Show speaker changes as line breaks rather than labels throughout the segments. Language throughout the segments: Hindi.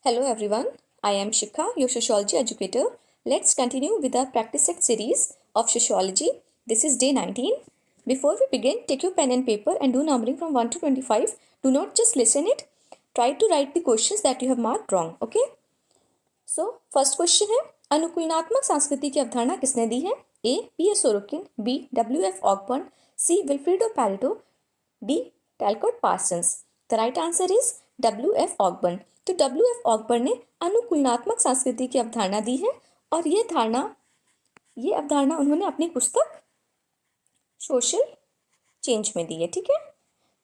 Hello everyone, I am Shikha, your sociology educator. Let's continue with our practice set series of sociology. This is day 19. Before we begin, take your pen and paper and do numbering from 1 to 25. Do not just listen it. Try to write the questions that you have marked wrong. Okay? So, first question है, अनुकूलनात्मक संस्कृति की अवधारणा किसने दी है? A. P. S. Sorokin, B. W. F. Ogburn, C. Wilfredo Pareto, D. Talcott Parsons. The right answer is W. F. Ogburn. तो W. F. Ogburn ने अनुकूलनात्मक संस्कृति की अवधारणा दी है और ये अवधारणा उन्होंने अपनी पुस्तक सोशल चेंज में दी है. ठीक है,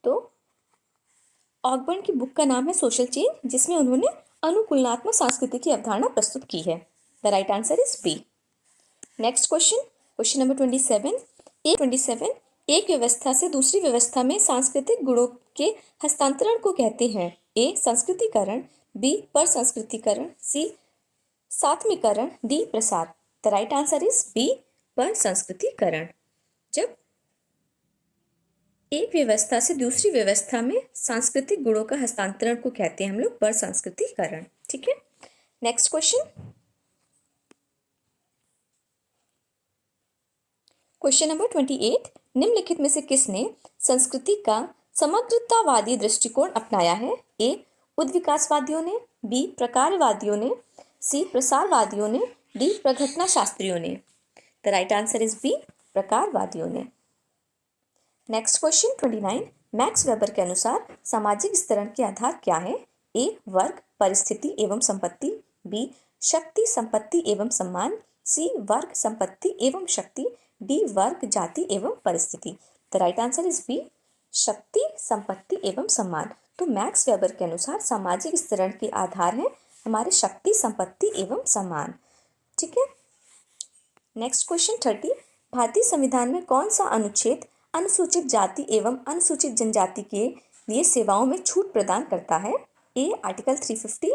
तो ऑगबर्न की बुक का नाम है सोशल चेंज, जिसमें उन्होंने अनुकूलनात्मक संस्कृति की अवधारणा प्रस्तुत की है. The right answer is B. Next question, question number 27. एक व्यवस्था से दूसरी व्यवस्था में सांस्कृतिक गुणों के हस्तांतरण को कहते हैं. ए. संस्कृतिकरण, बी. परसंस्कृतिकरण, सी. सात्मीकरण, डी. प्रसार. The right answer is B. परसंस्कृतिकरण. जब एक व्यवस्था से दूसरी व्यवस्था में सांस्कृतिक गुणों का हस्तांतरण को कहते हैं हम लोग परसंस्कृतिकरण. ठीक है, नेक्स्ट क्वेश्चन, क्वेश्चन नंबर 28. निम्नलिखित में से किसने संस्कृति का समग्रतावादी दृष्टिकोण अपनाया है? ए. उद्विकासवादियों ने, बी. प्रकारवादियों ने, सी. प्रसारवादियों ने, डी. प्रघटना शास्त्रियों ने. The right answer is B. प्रकारवादियों ने. Next question 29. मैक्स वेबर के अनुसार सामाजिक विस्तरण के आधार क्या है? ए. वर्ग, परिस्थिति एवं संपत्ति, बी. शक्ति, संपत्ति एवं सम्मान, सी. वर्ग, संपत्ति एवं शक्ति, डी. वर्ग, जाति एवं परिस्थिति. The right answer is B. शक्ति, संपत्ति एवं सम्मान. तो मैक्स वेबर के अनुसार सामाजिक विस्तरण के आधार है हमारे शक्ति, संपत्ति एवं सम्मान. ठीक है, नेक्स्ट क्वेश्चन 30. भारतीय संविधान में कौन सा अनुच्छेद अनुसूचित जाति एवं अनुसूचित जनजाति के लिए सेवाओं में छूट प्रदान करता है? ए. Article 350,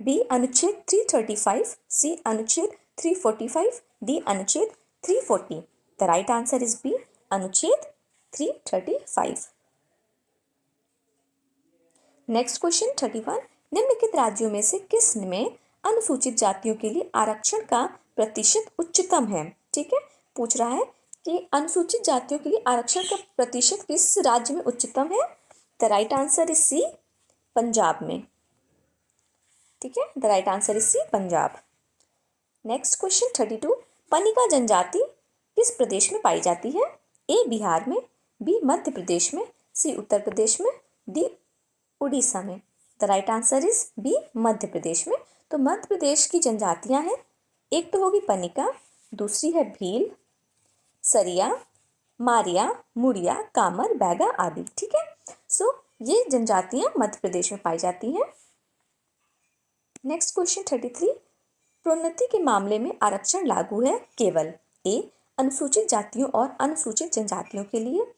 B. अनुच्छेद 335, सी. अनुच्छेद 345, डी. अनुच्छेद 340. The right answer is B. अनुच्छेद 335. Next question 31. निम्नलिखित राज्यों में से किस में अनुसूचित जातियों के लिए आरक्षण का प्रतिशत उच्चतम है? ठीक है, पूछ रहा है कि अनुसूचित जातियों के लिए आरक्षण का प्रतिशत किस राज्य में उच्चतम है? The right answer is C. Punjab में. ठीक है, the right answer is C. Punjab. Next question 32. Panika जनजाति किस प्रदेश में पाई जाती है? ए. बिहार में, बी. मध्य प्रदेश में, सी. उत्तर प्रदेश में, डी. उड़ीसा में. The right answer is B. Madhya Pradesh में. तो मध्य प्रदेश की जनजातियां हैं, एक तो होगी पनिका, दूसरी है भील, सरिया, मारिया, मुड़िया, कामर, बैगा आदि. ठीक है, सो ये जनजातियां मध्य प्रदेश में पाई जाती हैं. Next question 33. प्रोन्नति के मामले में आरक्षण लागू है केवल ए. अनुसूचित जातियों और अनुसूचित जनजातियों के लिए,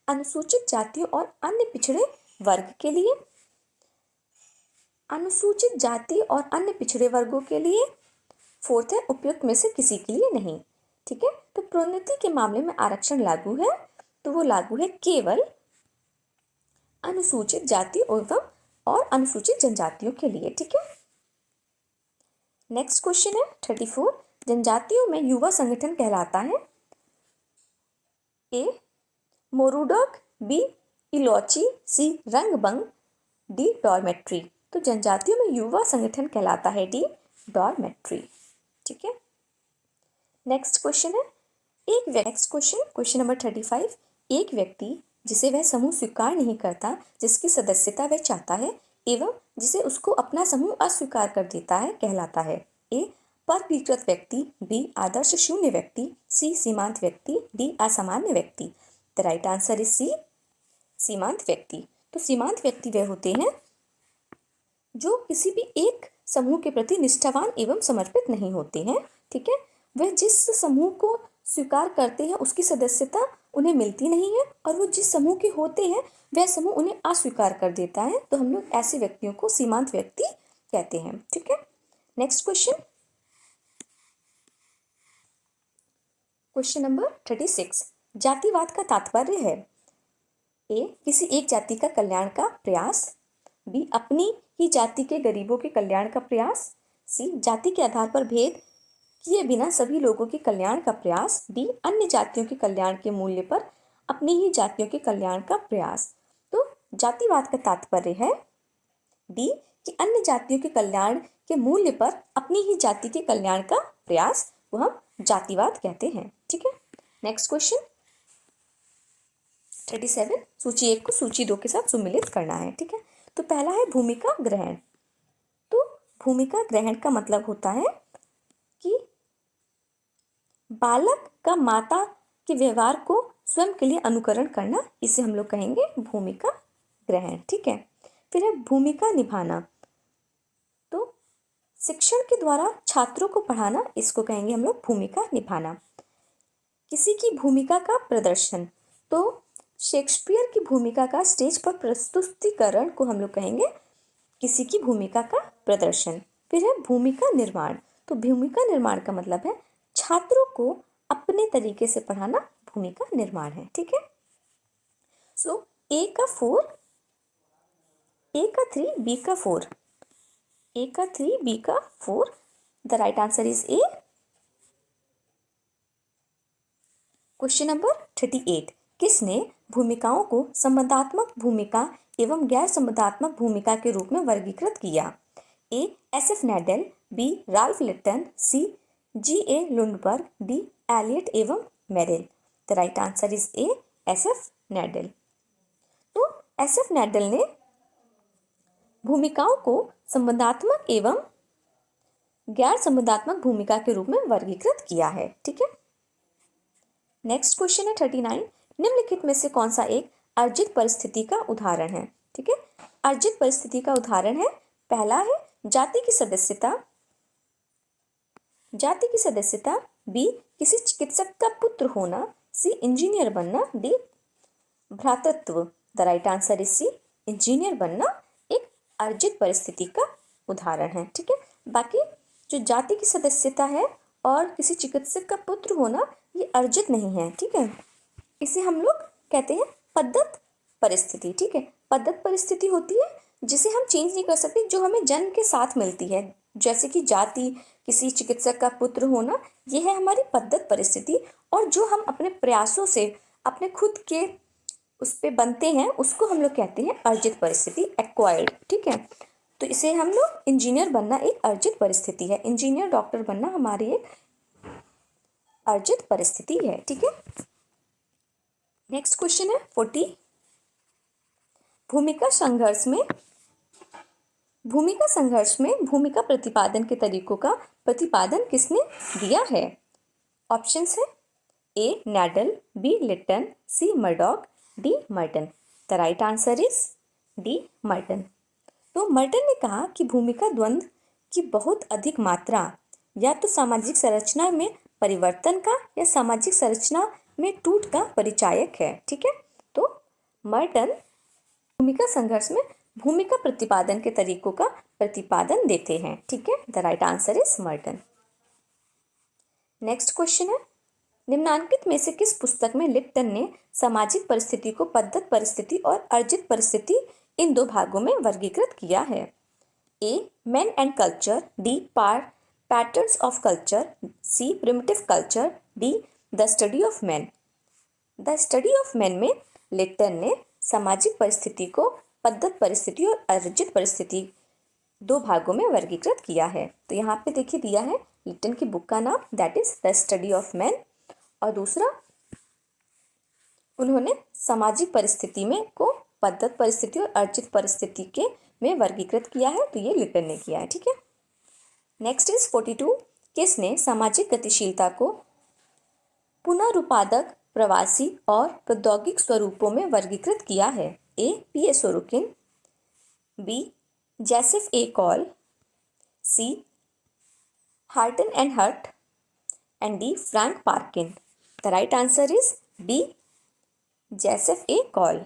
अनुसूचित जातियों और अन्य पिछड़े वर्ग के लिए, अनुसूचित जाति और अन्य पिछड़े वर्गों के लिए, फोर्थ है उपयुक्त में से किसी के लिए नहीं. ठीक है, तो प्रोन्नति के मामले में आरक्षण लागू है तो वो लागू है केवल अनुसूचित जाति एवं और अनुसूचित जनजातियों के लिए. ठीक है, नेक्स्ट क्वेश्चन है 34. जनजातियों में युवा संगठन कहलाता है? ए. मोरूडक, बी. इलोची, सी. रंगबंग, डी. डॉर्मेट्री. तो जनजातियों में युवा संगठन कहलाता है डी. डॉर्मेट्री. ठीक है, नेक्स्ट क्वेश्चन है नेक्स्ट क्वेश्चन नंबर 35. एक व्यक्ति जिसे वह समूह स्वीकार नहीं करता, जिसकी सदस्यता वह चाहता है एवं जिसे उसको अपना समूह अस्वीकार कर देता है कहलाता है? ए. वर्गीकृत व्यक्ति, बी. आदर्श शून्य व्यक्ति, सी. सीमांत व्यक्ति, डी. असामान्य व्यक्ति. The right answer is C. सीमांत व्यक्ति. तो सीमांत व्यक्ति वह होते हैं जो किसी भी एक समूह के प्रति निष्ठावान एवं समर्पित नहीं होते हैं. ठीक है, वह जिस समूह को स्वीकार करते हैं उसकी सदस्यता उन्हें मिलती नहीं है और वो जिस समूह के होते हैं वह समूह उन्हें अस्वीकार कर देता है. तो हम लोग ऐसे व्यक्तियों को सीमांत व्यक्ति कहते हैं. ठीक है, नेक्स्ट क्वेश्चन नंबर 36. जातिवाद का तात्पर्य है? ए. किसी एक जाति का कल्याण का प्रयास, बी. अपनी ही जाति के गरीबों के कल्याण का प्रयास। सी, जाति के आधार पर भेद किए बिना सभी लोगों के कल्याण का प्रयास। डी, अन्य जातियों के कल्याण के मूल्य पर अपनी ही जातियों के कल्याण का प्रयास। तो जातिवाद का तात्पर्य है डी, कि अन्य जातियों के कल्याण के मूल्य पर अपनी ही जाति के कल्याण का प्रयास को हम जातिवाद कहते हैं। ठीक है, नेक्स्ट क्वेश्चन 37। सूची 1 को सूची 2 के साथ सुमिलित करना है। ठीक है, तो पहला है भूमिका ग्रहण। तो भूमिका ग्रहण का मतलब होता है कि बालक का माता के व्यवहार को स्वयं के लिए अनुकरण करना, इसे हम लोग कहेंगे भूमिका ग्रहण। ठीक है, फिर है भूमिका निभाना। तो शिक्षण के द्वारा छात्रों को पढ़ाना, इसको कहेंगे हम लोग भूमिका निभाना। किसी की भूमिका का प्रदर्शन, तो शेक्सपियर की भूमिका का स्टेज पर प्रस्तुतिकरण को हम लोग कहेंगे किसी की भूमिका का प्रदर्शन। फिर है भूमिका निर्माण। तो भूमिका निर्माण का मतलब है छात्रों को अपने तरीके से पढ़ाना, भूमिका निर्माण है। ठीक है, सो ए का 4, ए का 3, बी का 4, ए का 3, बी का 4, the right answer is A. Question number 38। किसने भूमिकाओं को संबंधात्मक भूमिका एवं गैर संबंधात्मक भूमिका के रूप में वर्गीकृत किया? A, S F. Nadel, B, Ralph Linton, C, G A. Lundberg, D, Elliott एवं Merrill. The right answer is A, S F. Nadel. तो एस.एफ. नैडल ने भूमिकाओं को संबंधात्मक एवं गैर संबंधात्मक भूमिका के रूप में वर्गीकृत किया है। ठीक है, नेक्स्ट क्वेश्चन है 39। निम्नलिखित में से कौन सा एक अर्जित परिस्थिति का उदाहरण है? ठीक है, अर्जित परिस्थिति का उदाहरण है, पहला है जाति की सदस्यता, जाति की सदस्यता, बी, किसी चिकित्सक का पुत्र होना, सी, इंजीनियर बनना, डी, भ्रातृत्व। The right answer is C, engineer बनना एक अर्जित परिस्थिति का उदाहरण है। ठीक है, बाकी जो जाति की सदस्यता है और किसी चिकित्सक का पुत्र होना, ये अर्जित नहीं है। ठीक है, इसे हम लोग कहते हैं पद्धत परिस्थिति। ठीक है, पद्धत परिस्थिति होती है जिसे हम चेंज नहीं कर सकते, जो हमें जन्म के साथ मिलती है, जैसे कि जाति, किसी चिकित्सक का पुत्र होना, यह है हमारी पद्धत परिस्थिति। और जो हम अपने प्रयासों से अपने खुद के उस पे बनते हैं, उसको हम लोग कहते हैं अर्जित परिस्थिति, एक्वायर्ड। ठीक है, तो इसे हम लोग इंजीनियर बनना एक अर्जित परिस्थिति है, इंजीनियर डॉक्टर बनना हमारी एक अर्जित परिस्थिति है। ठीक है, नेक्स्ट क्वेश्चन है 40। भूमिका संघर्ष में भूमिका प्रतिपादन के तरीकों का प्रतिपादन किसने दिया है? ऑप्शंस है A, Nadel, B, Linton, C, Murdock, D, Merton. The right answer is D, Merton. तो मर्टन ने कहा कि भूमिका द्वंद्व की बहुत अधिक मात्रा या तो सामाजिक संरचना में परिवर्तन का या सामाजिक संरचना में टूट का परिचायक है। ठीक है, तो मर्टन भूमिका संघर्ष में भूमिका प्रतिपादन के तरीकों का प्रतिपादन देते हैं। ठीक है, the right answer is Merton. Next question है, निम्नांकित में से किस पुस्तक में लिप्टन ने सामाजिक परिस्थिति को पद्धत परिस्थिति और अर्जित परिस्थिति इन दो भागों में वर्गीकृत किया है? A, man and culture, D, patterns of culture, C, primitive culture, D, the study of man. The study of man में लिप्टन ने सामाजिक परिस्थिति को पद्धत परिस्थिति और अर्जित परिस्थिति दो भागों में वर्गीकृत किया है। तो यहाँ पे देखिए दिया है लिप्टन की बुक का नाम, that is the study of man, और दूसरा उन्होंने सामाजिक परिस्थिति में को पद्धत परिस्थिति और अर्जित परिस्थिति के में वर्गीकृत किया है, तो ये लिप्टन ने किया है। ठीक है, नेक्स्ट इज 42। किसने सामाजिक गतिशीलता को पुनरुत्पादक, प्रवासी और प्रौद्योगिक स्वरूपों में वर्गीकृत किया है? A, P A. Sorokin, B, Joseph A. Kahl, C, Horton and Hunt, and D, Frank Parkin. The right answer is D, Joseph A. Kahl.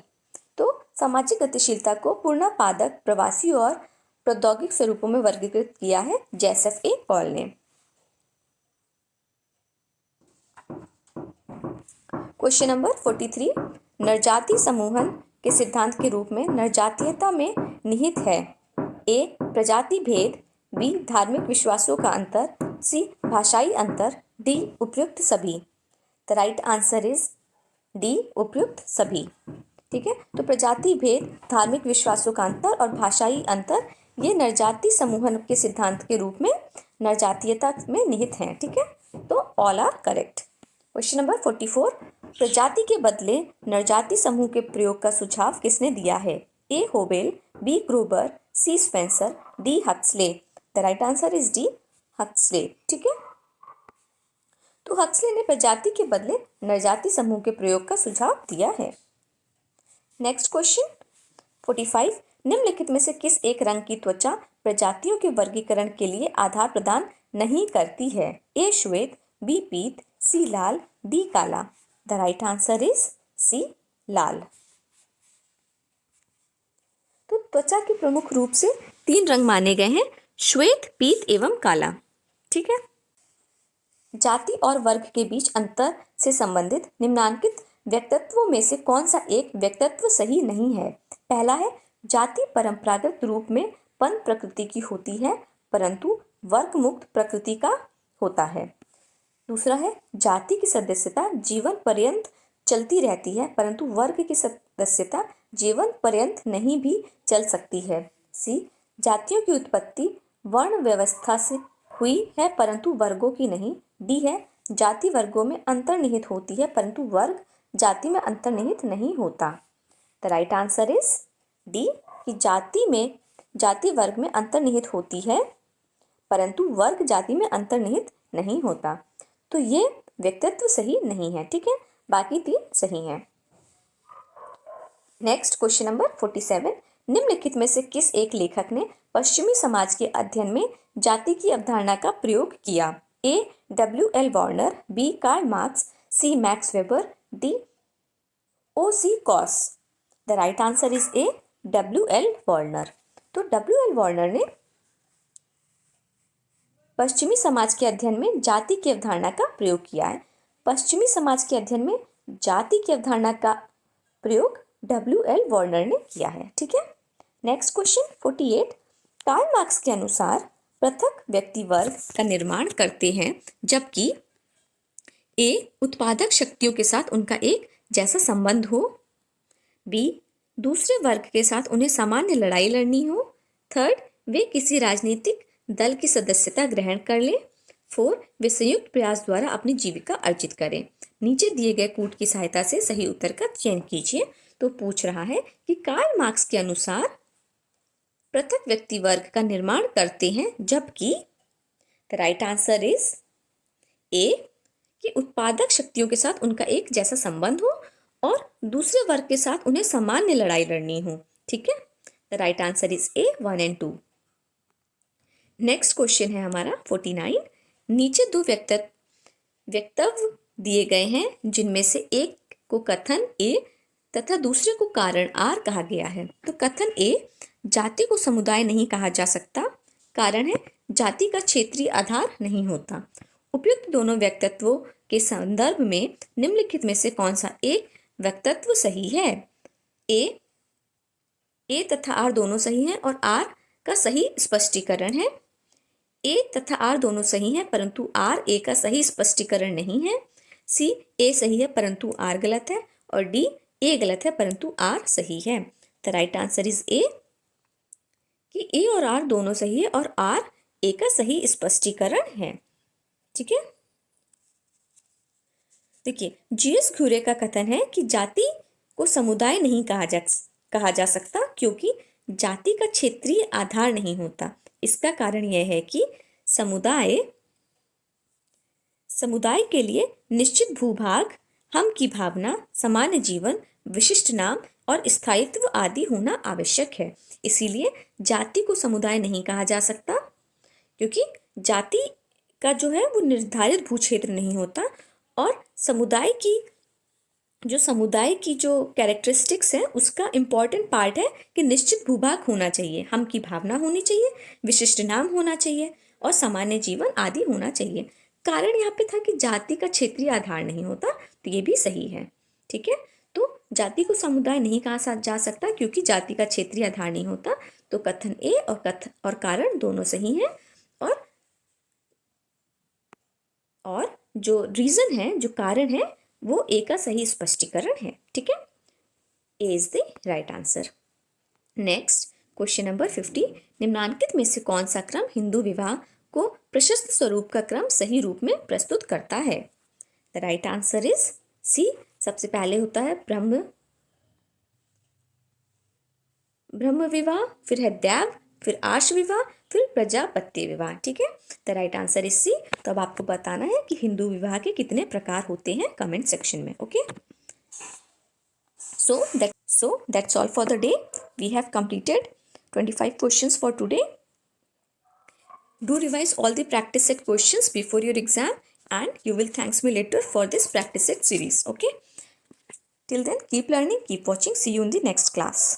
तो सामाजिक गतिशीलता को पुनरुत्पादक, प्रवासी और प्रौद्योगिक स्वरूपों में वर्गीकृत किया है जोसेफ ए. कॉल ने। Question number 43। नरजाति समूहन के सिद्धांत के रूप में नरजातीयता में निहित है? ए प्रजाति भेद, बी धार्मिक विश्वासों का अंतर, सी भाषाई अंतर, डी उपयुक्त सभी। The right answer is D उपयुक्त सभी। ठीक है, तो प्रजाति भेद, धार्मिक विश्वासों का अंतर और भाषाई अंतर ये नरजाति समूहन के सिद्धांत के रूप में नरजातीयता में निहित हैं। ठीक है, तो all are correct. Question number 44, प्रजाति के बदले नरजाति समूह के प्रयोग का सुझाव किसने दिया है? A Hoebel, B Graebner, C Spencer, D Huxley. The right answer is D Huxley. ठीक है, तो हक्सले ने प्रजाति के बदले नरजाति समूह के प्रयोग का सुझाव दिया है। नेक्स्ट क्वेश्चन 45, निम्नलिखित में से किस एक रंग की त्वचा प्रजातियों के वर्गीकरण के लिए आधार प्रदान नहीं करती है? ए श्वेत, बी पीत, सी लाल, डी काला। The right answer is C लाल। तो त्वचा के प्रमुख रूप से 3 रंग माने गए हैं, श्वेत, पीत एवं काला। ठीक है, जाति और वर्ग के बीच अंतर से संबंधित निम्नांकित व्यक्तित्वों में से कौन सा एक व्यक्तित्व सही नहीं है? पहला है, जाति परंपरागत रूप में पंथ प्रकृति की होती है परंतु वर्ग मुक्त प्रकृति का होता है। दूसरा है, जाति की सदस्यता जीवन पर्यंत चलती रहती है परंतु वर्ग की सदस्यता जीवन पर्यंत नहीं भी चल सकती है। सी, जातियों की उत्पत्ति वर्ण व्यवस्था से हुई है परंतु वर्गों की नहीं। डी है, जाति वर्गों में अंतर्निहित होती है परंतु वर्ग जाति में अंतर्निहित नहीं होता। The right answer is D, कि जाति वर्ग में अंतर्निहित होती है परंतु वर्ग जाति में अंतर्निहित नहीं होता। तो ये व्यक्तित्व सही नहीं है। ठीक है, बाकी 3 सही हैं। नेक्स्ट क्वेश्चन नंबर 47, निम्नलिखित में से किस एक लेखक ने पश्चिमी समाज के अध्ययन में जाति की अवधारणा का प्रयोग किया? A W.L. Warner, B Karl Marx, C Max Weber, D O.C. Cox. The right answer is A W.L. Warner. तो W.L. वार्नर ने पश्चिमी समाज के अध्ययन में जाति की अवधारणा का प्रयोग किया है। पश्चिमी समाज के अध्ययन में जाति की अवधारणा का प्रयोग W.L. वार्नर ने किया है। ठीक है, नेक्स्ट क्वेश्चन 48, कार्ल मार्क्स के अनुसार पृथक व्यक्ति वर्ग का निर्माण करते हैं जबकि ए उत्पादक शक्तियों के साथ उनका एक जैसा संबंध हो, बी दूसरे वर्ग के साथ उन्हें सामान्य लड़ाई लड़नी हो, थर्ड वे किसी राजनीतिक दल की सदस्यता ग्रहण कर लें, 4 वे संयुक्त प्रयास द्वारा अपनी जीविका अर्जित करें। नीचे दिए गए कूट की सहायता से सही उत्तर का चयन कीजिए। तो पूछ रहा है कि कार्ल मार्क्स के अनुसार पृथक व्यक्ति वर्ग का निर्माण करते हैं जबकि द राइट आंसर इज ए, कि उत्पादक शक्तियों के साथ उनका एक जैसा संबंध हो और दूसरे वर्ग के साथ उन्हें सामान्य लड़ाई लड़नी हो। ठीक है, द राइट आंसर इज ए 1 और 2। नेक्स्ट क्वेश्चन है हमारा 49, नीचे 2 वक्तव्य दिए गए हैं जिनमें से एक को कथन ए तथा दूसरे को कारण आर कहा गया है। तो कथन ए, जाति को समुदाय नहीं कहा जा सकता, कारण है जाति का क्षेत्रीय आधार नहीं होता। उपयुक्त दोनों व्यक्तित्वों के संदर्भ में निम्नलिखित में से कौन सा एक व्यक्तित्व सही है? ए तथा आर दोनों सही हैं और आर का सही स्पष्टीकरण है। ए तथा आर दोनों सही हैं परंतु आर ए का सही स्पष्टीकरण नहीं है। सी, ए सही है परंतु आर गलत है और डी, ए गलत है परंतु आर सही है। द राइट आंसर इज ए, कि ए और आर दोनों सही है और आर ए का सही स्पष्टीकरण है। ठीक है, देखिए जीएस घुरे का कथन है कि जाति को समुदाय नहीं कहा जा सकता क्योंकि जाति का क्षेत्रीय आधार नहीं होता। इसका कारण यह है कि समुदाय के लिए निश्चित भूभाग, हम की भावना, सामान्य जीवन, विशिष्ट नाम और स्थायित्व आदि होना आवश्यक है। इसीलिए जाति को समुदाय नहीं कहा जा सकता क्योंकि जाति का जो है वो निर्धारित भू क्षेत्र नहीं होता और समुदाय की जो कैरेक्टरिस्टिक्स है उसका इम्पॉर्टेंट पार्ट है कि निश्चित भूभाग होना चाहिए, हम की भावना होनी चाहिए, विशिष्ट नाम होना चाहिए और सामान्य जीवन आदि होना चाहिए। कारण यहाँ पे था कि जाति का क्षेत्रीय आधार नहीं होता, तो ये भी सही है। ठीक है, तो जाति को समुदाय नहीं कहा जा सकता क्योंकि जाति का क्षेत्रीय आधार नहीं होता, तो कथन ए और कारण दोनों सही हैं, और जो रीजन है, जो कारण है, वो ए का सही स्पष्टीकरण है। ठीक है, A is the right answer. Next question number 50, निम्नांकित में से कौन सा क्रम हिंदू विवाह को प्रशस्त स्वरूप का क्रम सही रूप में प्रस्तुत करता है? The right answer is C. सबसे पहले होता है ब्रह्म विवाह, फिर है दैव, फिर आर्ष विवाह, फिर प्रजापत्य विवाह। ठीक है, the right answer is C. तो अब आपको बताना है कि हिंदू विवाह के कितने प्रकार होते हैं कमेंट सेक्शन में। Okay, so that's all for the day. We have completed 25 questions for today. Do revise all the practice set questions before your exam, and you will thanks me later for this practice set series. Okay, till then keep learning, keep watching. See you in the next class.